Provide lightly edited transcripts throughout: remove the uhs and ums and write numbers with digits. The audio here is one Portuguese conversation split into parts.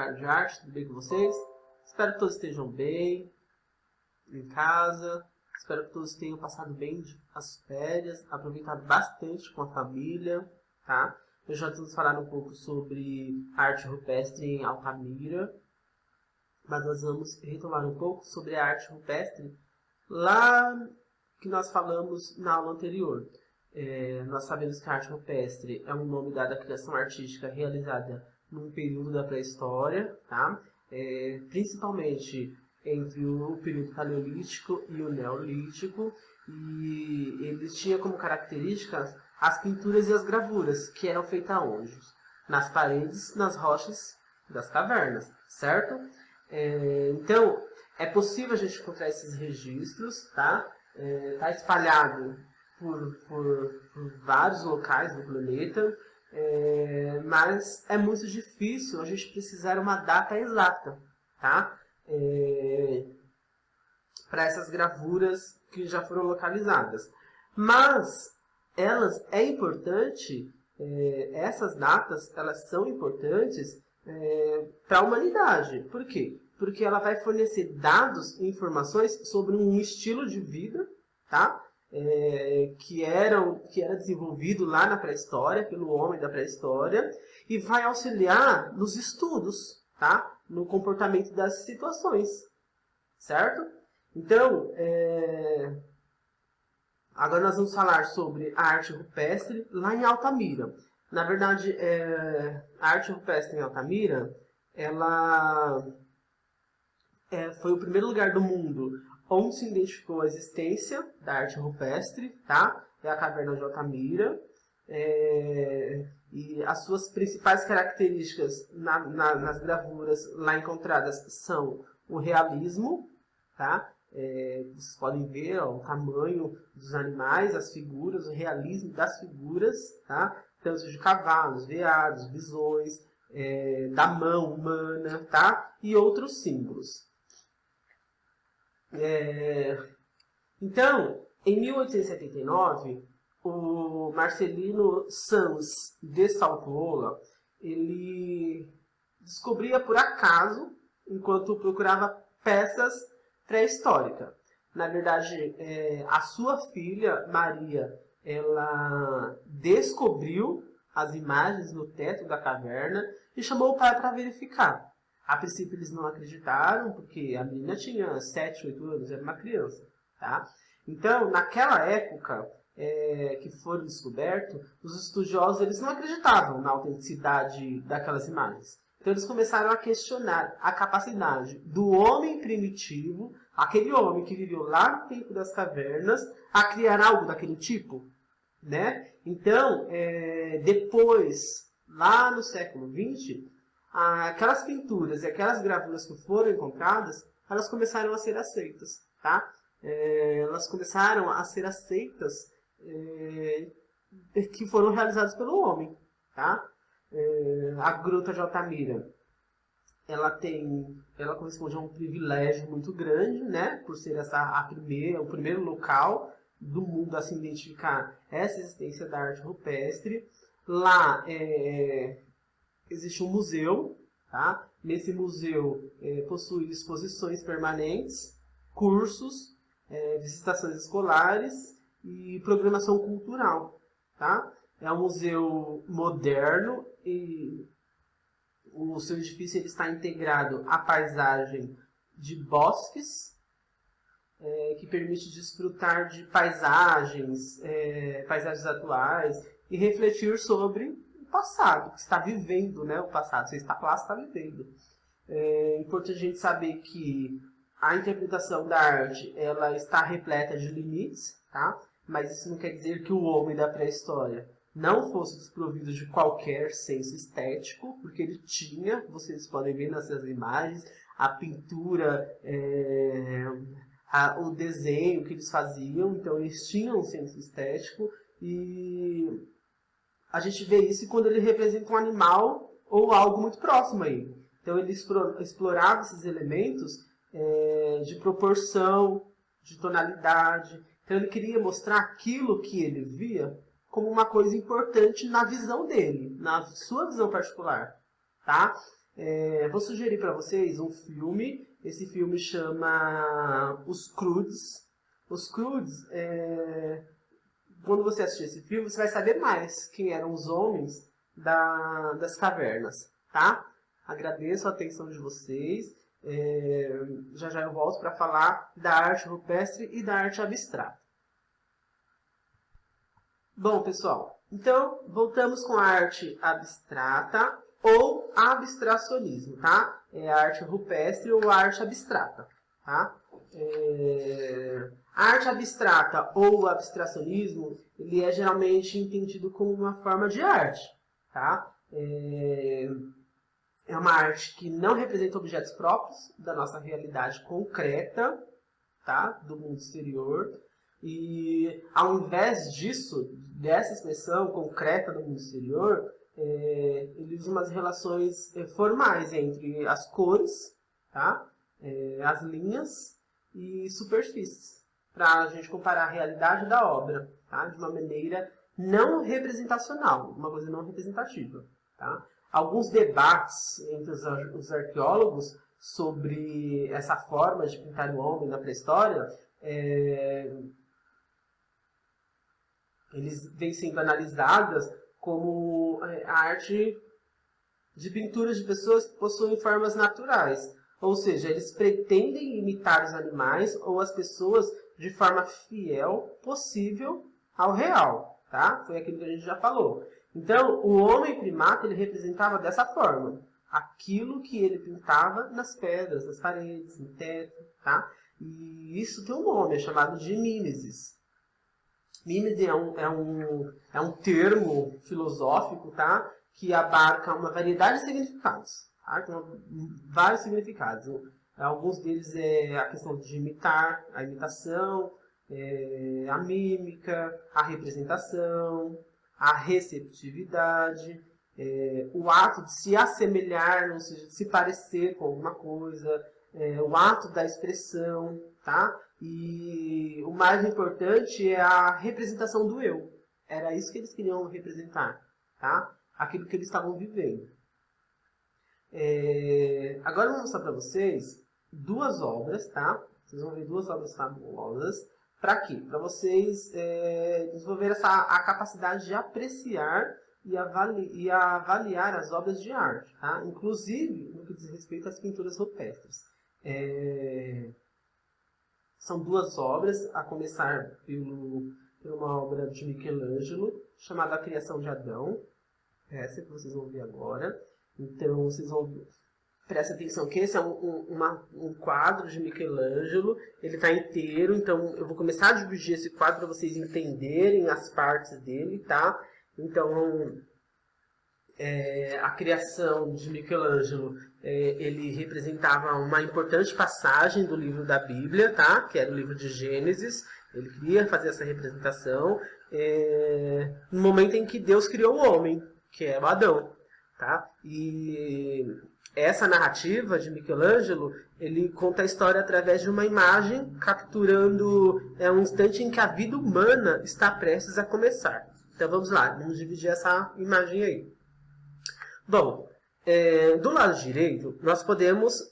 Tarde de Arte, tudo bem com vocês? Espero que todos estejam bem, em casa. Espero que todos tenham passado bem as férias, aproveitado bastante com a família, tá? Hoje nós vamos falar um pouco sobre arte rupestre em Altamira, mas nós vamos retomar um pouco sobre a arte rupestre lá que nós falamos na aula anterior. Nós sabemos que a arte rupestre é um nome dado à criação artística realizada num período da pré-história, tá? Principalmente entre o período paleolítico e o neolítico, e eles tinham como características as pinturas e as gravuras, que eram feitas onde? Nas paredes, nas rochas das cavernas, certo? Então, é possível a gente encontrar esses registros, tá? Tá espalhado por vários locais do planeta, mas é muito difícil a gente precisar uma data exata, tá? Para essas gravuras que já foram localizadas. Mas é importante, essas datas, elas são importantes para a humanidade. Por quê? Porque ela vai fornecer dados e informações sobre um estilo de vida, tá? Que era desenvolvido lá na pré-história, pelo homem da pré-história, e vai auxiliar nos estudos, tá? No comportamento das situações, certo? Então, agora nós vamos falar sobre a arte rupestre lá em Altamira. Na verdade, a arte rupestre em Altamira, ela foi o primeiro lugar do mundo onde se identificou a existência da arte rupestre, tá? É a caverna de Altamira. E as suas principais características nas gravuras lá encontradas são o realismo, tá? Vocês podem ver o tamanho dos animais, as figuras, o realismo das figuras, tá? Tanto de cavalos, veados, bisões, da mão humana, tá? E outros símbolos. Então, em 1879, o Marcelino Sanz de Salpola, ele descobria por acaso, enquanto procurava peças pré-históricas. Na verdade, a sua filha, Maria, ela descobriu as imagens no teto da caverna e chamou o pai para verificar. A princípio eles não acreditaram, porque a menina tinha 7, 8 anos, era uma criança. Tá? Então, naquela época que foram descobertos, os estudiosos eles não acreditavam na autenticidade daquelas imagens. Então eles começaram a questionar a capacidade do homem primitivo, aquele homem que viveu lá no tempo das cavernas, a criar algo daquele tipo. Né? Então, depois, lá no século XX, aquelas pinturas e aquelas gravuras que foram encontradas, elas começaram a ser aceitas, tá? Elas começaram a ser aceitas que foram realizadas pelo homem, tá? A Gruta de Altamira, ela corresponde a um privilégio muito grande, né? Por ser o primeiro local do mundo a se identificar essa existência da arte rupestre. Lá existe um museu, tá? Nesse museu possui exposições permanentes, cursos, visitações escolares e programação cultural, tá? É um museu moderno e o seu edifício ele está integrado à paisagem de bosques, que permite desfrutar de paisagens atuais e refletir sobre passado, que está vivendo, né, o passado. Você está lá, você está vivendo. É importante a gente saber que a interpretação da arte ela está repleta de limites, tá? Mas isso não quer dizer que o homem da pré-história não fosse desprovido de qualquer senso estético, porque ele tinha, vocês podem ver nessas imagens, a pintura, o desenho que eles faziam, então eles tinham um senso estético e a gente vê isso quando ele representa um animal ou algo muito próximo a ele. Então ele explorava esses elementos de proporção, de tonalidade. Então ele queria mostrar aquilo que ele via como uma coisa importante na visão dele, na sua visão particular. Tá? Vou sugerir para vocês um filme. Esse filme chama Os Croods. Os Croods, quando você assistir esse filme, você vai saber mais quem eram os homens das cavernas, tá? Agradeço a atenção de vocês. Já já eu volto para falar da arte rupestre e da arte abstrata. Bom, pessoal, então voltamos com a arte abstrata ou abstracionismo, tá? É a arte rupestre ou a arte abstrata, tá? A arte abstrata ou abstracionismo, ele é geralmente entendido como uma forma de arte, tá? É uma arte que não representa objetos próprios da nossa realidade concreta, tá? Do mundo exterior. E ao invés disso, dessa expressão concreta do mundo exterior, ele usa umas relações formais entre as cores, tá? As linhas e superfícies, para a gente comparar a realidade da obra, tá? De uma maneira não representacional, uma coisa não representativa. Tá? Alguns debates entre os arqueólogos sobre essa forma de pintar o homem na pré-história, eles vêm sendo analisadas como a arte de pinturas de pessoas que possuem formas naturais. Ou seja, eles pretendem imitar os animais ou as pessoas de forma fiel possível ao real. Tá? Foi aquilo que a gente já falou. Então, o homem primata ele representava dessa forma. Aquilo que ele pintava nas pedras, nas paredes, no teto. Tá? E isso tem um nome, é chamado de mimesis. Mimesis é um termo filosófico, tá? Que abarca uma variedade de significados. Tá? Vários significados. Alguns deles é a questão de imitar, a imitação, a mímica, a representação, a receptividade, o ato de se assemelhar, ou seja, de se parecer com alguma coisa, o ato da expressão, tá? E o mais importante é a representação do eu. Era isso que eles queriam representar, tá? Aquilo que eles estavam vivendo. Agora eu vou mostrar para vocês duas obras, tá? Vocês vão ver duas obras fabulosas. Para quê? Para vocês desenvolver a capacidade de apreciar e avaliar as obras de arte, tá? Inclusive no que diz respeito às pinturas rupestres. São duas obras, a começar por uma obra de Michelangelo, chamada A Criação de Adão. Essa que vocês vão ver agora. Então, vocês vão ver. Presta atenção que esse é um quadro de Michelangelo, ele está inteiro, então eu vou começar a dividir esse quadro para vocês entenderem as partes dele, tá? Então, a criação de Michelangelo, ele representava uma importante passagem do livro da Bíblia, tá? Que era o livro de Gênesis. Ele queria fazer essa representação no momento em que Deus criou o homem, que é o Adão, tá? E essa narrativa de Michelangelo, ele conta a história através de uma imagem, capturando um instante em que a vida humana está prestes a começar. Então vamos lá, vamos dividir essa imagem aí. Bom, do lado direito, nós podemos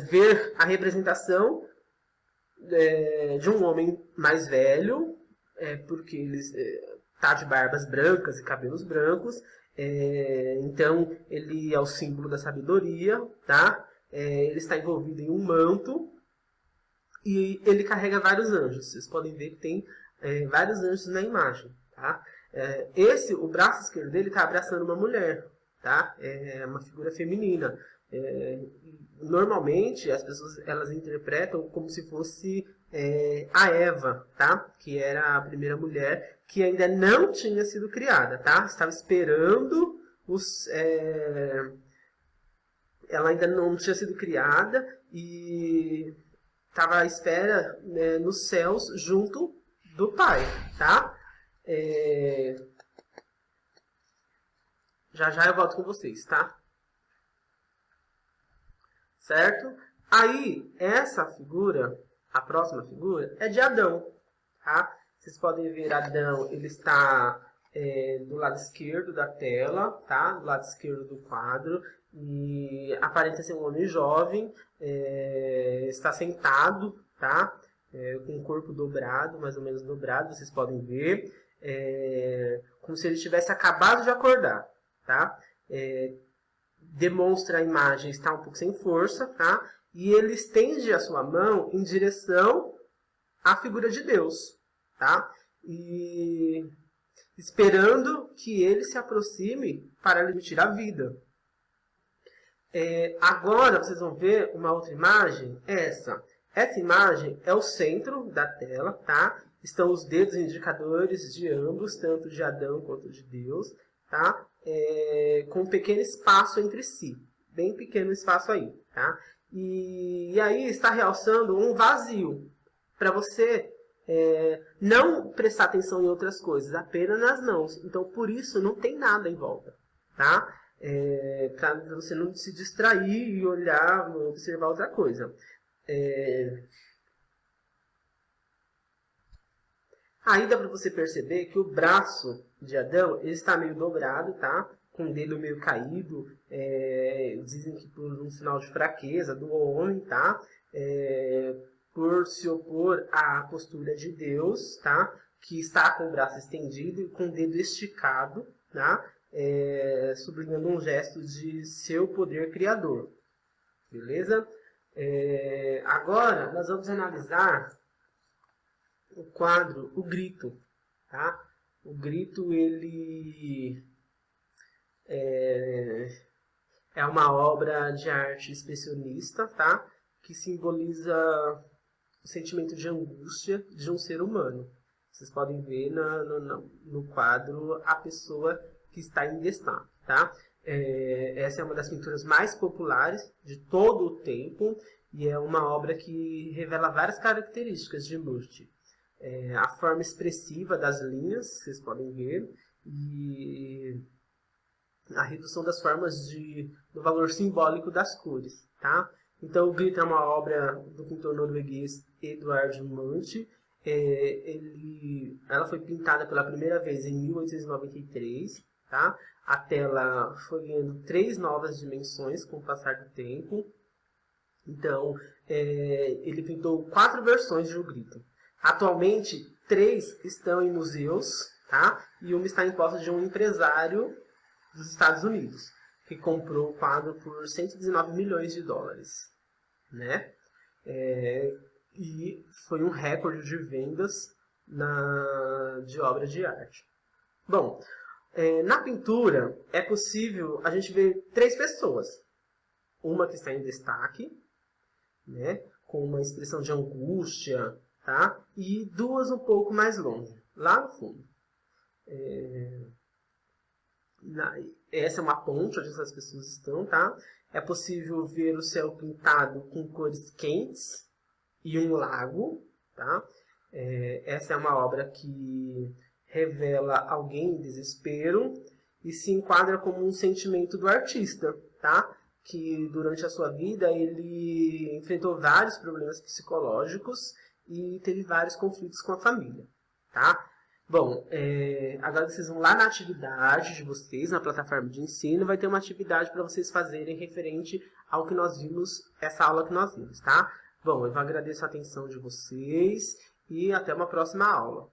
ver a representação de um homem mais velho, porque ele está de barbas brancas e cabelos brancos. Então, ele é o símbolo da sabedoria, tá? Ele está envolvido em um manto e ele carrega vários anjos. Vocês podem ver que tem vários anjos na imagem, tá? O braço esquerdo dele está abraçando uma mulher, tá? É uma figura feminina. Normalmente, as pessoas elas interpretam como se fosse a Eva, tá? Que era a primeira mulher que ainda não tinha sido criada, tá? Estava esperando ela ainda não tinha sido criada e estava à espera nos céus junto do Pai, tá? Já já eu volto com vocês, tá? Certo? Aí, essa figura, a próxima figura, é de Adão, tá? Vocês podem ver Adão, ele está do lado esquerdo da tela, tá? Do lado esquerdo do quadro. e aparenta ser um homem jovem, está sentado, tá? Com o corpo dobrado, mais ou menos dobrado, vocês podem ver, como se ele tivesse acabado de acordar, tá? Demonstra a imagem estar um pouco sem força, tá? E ele estende a sua mão em direção à figura de Deus, tá? E esperando que ele se aproxime para lhe emitir a vida. Agora vocês vão ver uma outra imagem, essa. Essa imagem é o centro da tela, tá? Estão os dedos indicadores de ambos, tanto de Adão quanto de Deus, tá? Com um pequeno espaço entre si, bem pequeno espaço aí, tá? E aí está realçando um vazio, para você não prestar atenção em outras coisas, apenas nas mãos. Então, por isso, não tem nada em volta, tá? Para você não se distrair e olhar, observar outra coisa. Aí dá para você perceber que o braço de Adão ele está meio dobrado, tá? Com o dedo meio caído. Dizem que por um sinal de fraqueza do homem, tá? Por se opor à postura de Deus, tá? Que está com o braço estendido e com o dedo esticado, tá? Sublinhando um gesto de seu poder criador. Beleza? Agora, nós vamos analisar o quadro O Grito. Tá? O Grito, ele é uma obra de arte expressionista, tá? Que simboliza o sentimento de angústia de um ser humano. Vocês podem ver no quadro a pessoa que está em destaque, tá? Essa é uma das pinturas mais populares de todo o tempo e é uma obra que revela várias características de Murt. A forma expressiva das linhas, vocês podem ver, e a redução das formas do valor simbólico das cores, tá? Então, o Grito é uma obra do pintor norueguês Edvard Munch. Ela foi pintada pela primeira vez em 1893, tá? A tela foi ganhando 3 novas dimensões com o passar do tempo. Então, ele pintou 4 versões de O Grito. Atualmente, 3 estão em museus, tá? E uma está em posse de um empresário dos Estados Unidos, que comprou o quadro por 119 milhões de dólares, né? E foi um recorde de vendas de obra de arte. Bom, na pintura é possível a gente ver 3 pessoas. Uma que está em destaque, né? Com uma expressão de angústia, tá? E 2 um pouco mais longe, lá no fundo. Essa é uma ponte onde essas pessoas estão, tá? É possível ver o céu pintado com cores quentes e um lago, tá? Essa é uma obra que revela alguém em desespero e se enquadra como um sentimento do artista, tá? Que durante a sua vida ele enfrentou vários problemas psicológicos e teve vários conflitos com a família, tá? Bom, agora vocês vão lá na atividade de vocês, na plataforma de ensino, vai ter uma atividade para vocês fazerem referente ao que nós vimos, essa aula que nós vimos, tá? Bom, eu agradeço a atenção de vocês e até uma próxima aula.